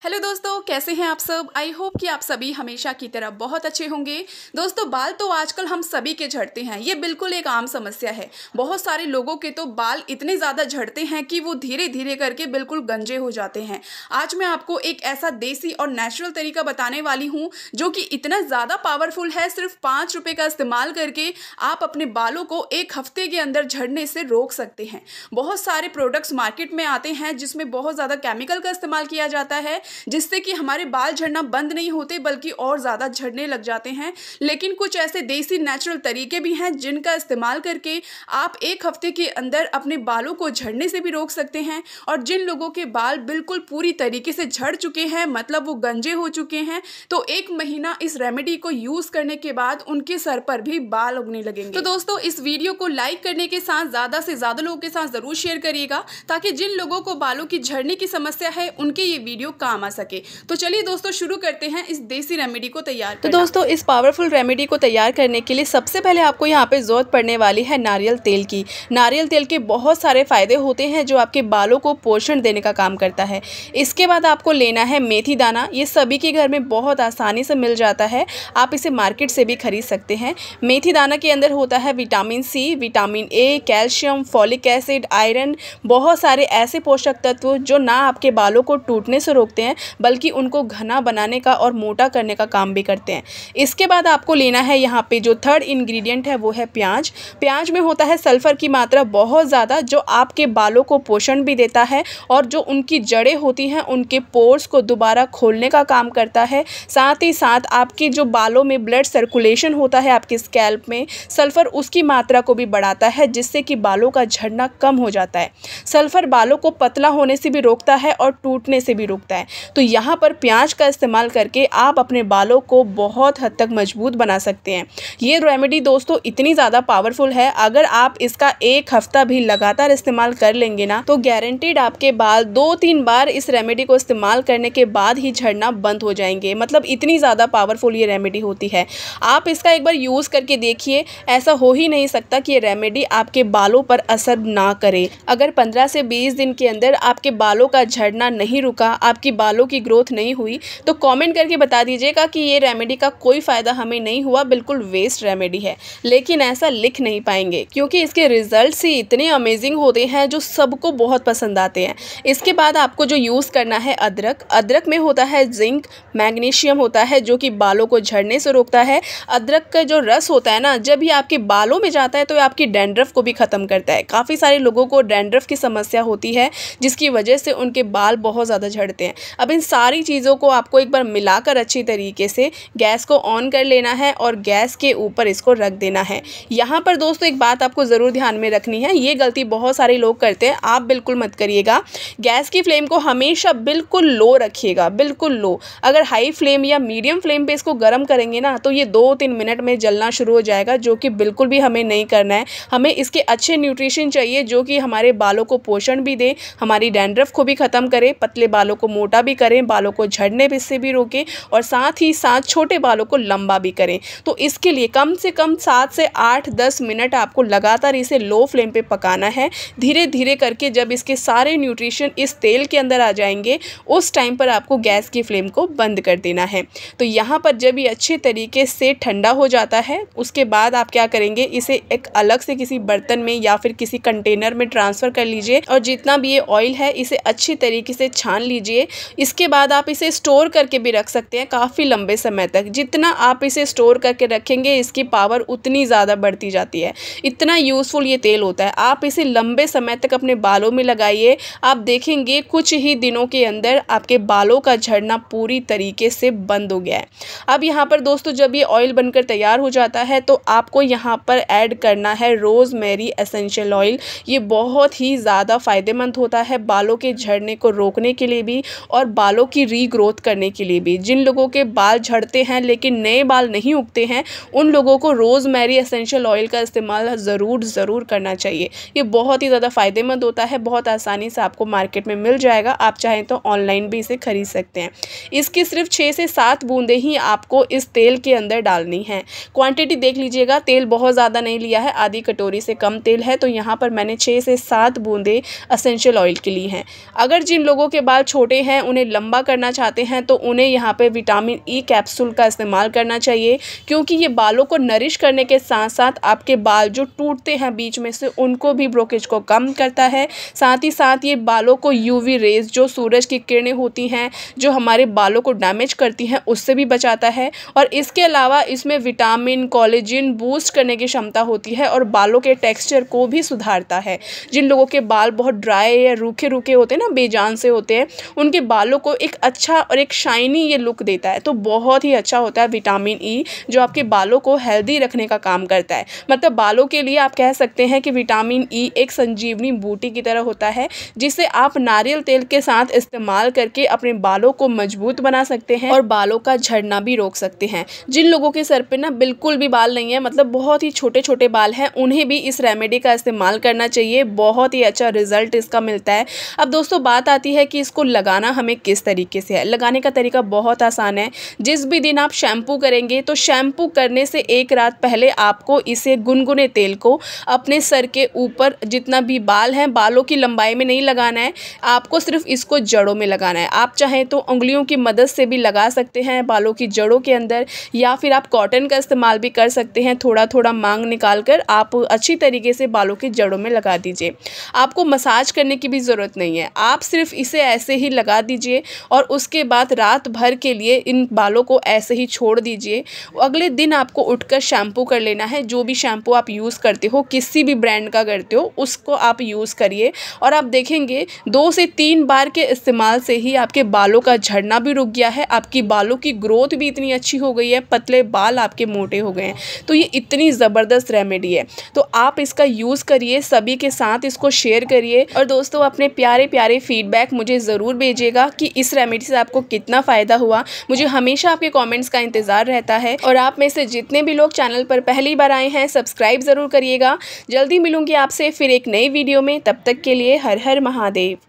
Hello दोस्तों, कैसे हैं आप सब। आई होप कि आप सभी हमेशा की तरह बहुत अच्छे होंगे। दोस्तों, बाल तो आजकल हम सभी के झड़ते हैं, ये बिल्कुल एक आम समस्या है। बहुत सारे लोगों के तो बाल इतने ज़्यादा झड़ते हैं कि वो धीरे धीरे करके बिल्कुल गंजे हो जाते हैं। आज मैं आपको एक ऐसा देसी और नेचुरल तरीका बताने वाली हूँ जो कि इतना ज़्यादा पावरफुल है। सिर्फ 5 रुपये का इस्तेमाल करके आप अपने बालों को 1 हफ्ते के अंदर झड़ने से रोक सकते हैं। बहुत सारे प्रोडक्ट्स मार्केट में आते हैं जिसमें बहुत ज़्यादा केमिकल का इस्तेमाल किया जाता है, जिससे कि हमारे बाल झड़ना बंद नहीं होते बल्कि और ज़्यादा झड़ने लग जाते हैं। लेकिन कुछ ऐसे देसी नेचुरल तरीके भी हैं जिनका इस्तेमाल करके आप 1 हफ्ते के अंदर अपने बालों को झड़ने से भी रोक सकते हैं। और जिन लोगों के बाल बिल्कुल पूरी तरीके से झड़ चुके हैं, मतलब वो गंजे हो चुके हैं, तो 1 महीना इस रेमेडी को यूज़ करने के बाद उनके सर पर भी बाल उगने लगेंगे। तो दोस्तों, इस वीडियो को लाइक करने के साथ ज़्यादा से ज़्यादा लोगों के साथ ज़रूर शेयर करिएगा, ताकि जिन लोगों को बालों की झड़ने की समस्या है उनके ये वीडियो काम आ सके। तो चलिए दोस्तों, शुरू करते हैं इस देसी रेमेडी को तैयार करना। तो दोस्तों, इस पावरफुल रेमेडी को तैयार करने के लिए सबसे पहले आपको यहाँ पे जरूरत पड़ने वाली है नारियल तेल की। नारियल तेल के बहुत सारे फायदे होते हैं जो आपके बालों को पोषण देने का काम करता है। इसके बाद आपको लेना है मेथी दाना। ये सभी के घर में बहुत आसानी से मिल जाता है, आप इसे मार्केट से भी खरीद सकते हैं। मेथी दाना के अंदर होता है vitamin C, vitamin A, calcium, folic acid, iron, बहुत सारे ऐसे पोषक तत्व जो ना आपके बालों को टूटने से रोकते हैं बल्कि उनको घना बनाने का और मोटा करने का काम भी करते हैं। इसके बाद आपको लेना है यहाँ पे जो थर्ड इंग्रेडिएंट है वो है प्याज। प्याज में होता है सल्फर की मात्रा बहुत ज़्यादा, जो आपके बालों को पोषण भी देता है और जो उनकी जड़ें होती हैं उनके पोर्स को दोबारा खोलने का काम करता है। साथ ही साथ आपके जो बालों में ब्लड सर्कुलेशन होता है आपके स्कैल्प में, सल्फर उसकी मात्रा को भी बढ़ाता है, जिससे कि बालों का झड़ना कम हो जाता है। सल्फर बालों को पतला होने से भी रोकता है और टूटने से भी रोकता है। तो यहाँ पर प्याज का इस्तेमाल करके आप अपने बालों को बहुत हद तक मजबूत बना सकते हैं। ये रेमेडी दोस्तों इतनी ज़्यादा पावरफुल है, अगर आप इसका 1 हफ्ता भी लगातार इस्तेमाल कर लेंगे ना, तो गारंटीड आपके बाल 2-3 बार इस रेमेडी को इस्तेमाल करने के बाद ही झड़ना बंद हो जाएंगे। मतलब इतनी ज़्यादा पावरफुल ये रेमेडी होती है। आप इसका एक बार यूज़ करके देखिए, ऐसा हो ही नहीं सकता कि ये रेमेडी आपके बालों पर असर ना करे। अगर 15 से 20 दिन के अंदर आपके बालों का झड़ना नहीं रुका, आपकी बालों की ग्रोथ नहीं हुई, तो कमेंट करके बता दीजिएगा कि ये रेमेडी का कोई फ़ायदा हमें नहीं हुआ, बिल्कुल वेस्ट रेमेडी है। लेकिन ऐसा लिख नहीं पाएंगे क्योंकि इसके रिजल्ट्स ही इतने अमेजिंग होते हैं जो सबको बहुत पसंद आते हैं। इसके बाद आपको जो यूज़ करना है अदरक। अदरक में होता है जिंक, मैग्नीशियम होता है जो कि बालों को झड़ने से रोकता है। अदरक का जो रस होता है ना, जब ये आपके बालों में जाता है तो आपकी डैंड्रफ को भी ख़त्म करता है। काफ़ी सारे लोगों को डैंड्रफ की समस्या होती है जिसकी वजह से उनके बाल बहुत ज़्यादा झड़ते हैं। अब इन सारी चीज़ों को आपको एक बार मिलाकर अच्छी तरीके से गैस को ऑन कर लेना है और गैस के ऊपर इसको रख देना है। यहाँ पर दोस्तों एक बात आपको ज़रूर ध्यान में रखनी है, ये गलती बहुत सारे लोग करते हैं, आप बिल्कुल मत करिएगा। गैस की फ्लेम को हमेशा बिल्कुल लो रखिएगा, बिल्कुल लो। अगर हाई फ्लेम या मीडियम फ्लेम पे इसको गर्म करेंगे ना, तो ये 2-3 मिनट में जलना शुरू हो जाएगा, जो कि बिल्कुल भी हमें नहीं करना है। हमें इसके अच्छे न्यूट्रिशन चाहिए जो कि हमारे बालों को पोषण भी दे, हमारी डैंड्रफ को भी ख़त्म करे, पतले बालों को मोटा भी करें, बालों को झड़ने से भी रोके और साथ ही साथ छोटे बालों को लंबा भी करें। तो इसके लिए कम से कम 7 से 8-10 मिनट आपको लगातार इसे लो फ्लेम पे पकाना है। धीरे धीरे करके जब इसके सारे न्यूट्रिशन इस तेल के अंदर आ जाएंगे, उस टाइम पर आपको गैस की फ्लेम को बंद कर देना है। तो यहाँ पर जब ये अच्छे तरीके से ठंडा हो जाता है, उसके बाद आप क्या करेंगे, इसे एक अलग से किसी बर्तन में या फिर किसी कंटेनर में ट्रांसफ़र कर लीजिए और जितना भी ये ऑयल है इसे अच्छी तरीके से छान लीजिए। इसके बाद आप इसे स्टोर करके भी रख सकते हैं काफ़ी लंबे समय तक। जितना आप इसे स्टोर करके रखेंगे इसकी पावर उतनी ज़्यादा बढ़ती जाती है। इतना यूज़फुल ये तेल होता है। आप इसे लंबे समय तक अपने बालों में लगाइए, आप देखेंगे कुछ ही दिनों के अंदर आपके बालों का झड़ना पूरी तरीके से बंद हो गया है। अब यहाँ पर दोस्तों जब ये ऑयल बनकर तैयार हो जाता है तो आपको यहाँ पर ऐड करना है रोज़मेरी एसेंशियल ऑयल। ये बहुत ही ज़्यादा फ़ायदेमंद होता है बालों के झड़ने को रोकने के लिए भी और बालों की रीग्रोथ करने के लिए भी। जिन लोगों के बाल झड़ते हैं लेकिन नए बाल नहीं उगते हैं, उन लोगों को रोज़मेरी एसेंशियल ऑयल का इस्तेमाल ज़रूर करना चाहिए। ये बहुत ही ज़्यादा फ़ायदेमंद होता है, बहुत आसानी से आपको मार्केट में मिल जाएगा। आप चाहें तो ऑनलाइन भी इसे खरीद सकते हैं। इसकी सिर्फ 6 से 7 बूंदें ही आपको इस तेल के अंदर डालनी है। क्वांटिटी देख लीजिएगा, तेल बहुत ज़्यादा नहीं लिया है, आधी कटोरी से कम तेल है, तो यहाँ पर मैंने 6 से 7 बूंदें एसेंशियल ऑयल की ली हैं। अगर जिन लोगों के बाल छोटे हैं उन्हें लंबा करना चाहते हैं तो उन्हें यहाँ पे विटामिन ई कैप्सूल का इस्तेमाल करना चाहिए, क्योंकि ये बालों को नरिश करने के साथ साथ आपके बाल जो टूटते हैं बीच में से उनको भी ब्रोकेज को कम करता है। साथ ही साथ ये बालों को यूवी रेज, जो सूरज की किरणें होती हैं जो हमारे बालों को डैमेज करती हैं, उससे भी बचाता है। और इसके अलावा इसमें विटामिन कोलेजन बूस्ट करने की क्षमता होती है और बालों के टेक्सचर को भी सुधारता है। जिन लोगों के बाल बहुत ड्राई या रूखे रूखे होते हैं ना, बेजान से होते हैं, उनके बालों को एक अच्छा और एक शाइनी ये लुक देता है। तो बहुत ही अच्छा होता है विटामिन ई, जो आपके बालों को हेल्दी रखने का काम करता है। मतलब बालों के लिए आप कह सकते हैं कि विटामिन ई एक संजीवनी बूटी की तरह होता है, जिसे आप नारियल तेल के साथ इस्तेमाल करके अपने बालों को मजबूत बना सकते हैं और बालों का झड़ना भी रोक सकते हैं। जिन लोगों के सर पे ना बिल्कुल भी बाल नहीं है, मतलब बहुत ही छोटे छोटे बाल हैं, उन्हें भी इस रेमेडी का इस्तेमाल करना चाहिए। बहुत ही अच्छा रिजल्ट इसका मिलता है। अब दोस्तों बात आती है कि इसको लगाना हमें किस तरीके से है। लगाने का तरीका बहुत आसान है। जिस भी दिन आप शैम्पू करेंगे तो शैम्पू करने से एक रात पहले आपको इसे गुनगुने तेल को अपने सर के ऊपर जितना भी बाल हैं, बालों की लंबाई में नहीं लगाना है, आपको सिर्फ इसको जड़ों में लगाना है। आप चाहें तो उंगलियों की मदद से भी लगा सकते हैं बालों की जड़ों के अंदर, या फिर आप कॉटन का इस्तेमाल भी कर सकते हैं। थोड़ा थोड़ा मांग निकाल कर आप अच्छी तरीके से बालों की जड़ों में लगा दीजिए। आपको मसाज करने की भी ज़रूरत नहीं है, आप सिर्फ इसे ऐसे ही लगा दीजिए और उसके बाद रात भर के लिए इन बालों को ऐसे ही छोड़ दीजिए। अगले दिन आपको उठकर शैम्पू कर लेना है। जो भी शैम्पू आप यूज़ करते हो, किसी भी ब्रांड का करते हो, उसको आप यूज़ करिए और आप देखेंगे 2 से 3 बार के इस्तेमाल से ही आपके बालों का झड़ना भी रुक गया है, आपकी बालों की ग्रोथ भी इतनी अच्छी हो गई है, पतले बाल आपके मोटे हो गए हैं। तो ये इतनी ज़बरदस्त रेमेडी है, तो आप इसका यूज़ करिए, सभी के साथ इसको शेयर करिए और दोस्तों अपने प्यारे प्यारे फीडबैक मुझे ज़रूर भेजिएगा कि इस रेमेडी से आपको कितना फ़ायदा हुआ। मुझे हमेशा आपके कमेंट्स का इंतज़ार रहता है और आप में से जितने भी लोग चैनल पर पहली बार आए हैं, सब्सक्राइब ज़रूर करिएगा। जल्दी मिलूंगी आपसे फिर एक नई वीडियो में, तब तक के लिए हर हर महादेव।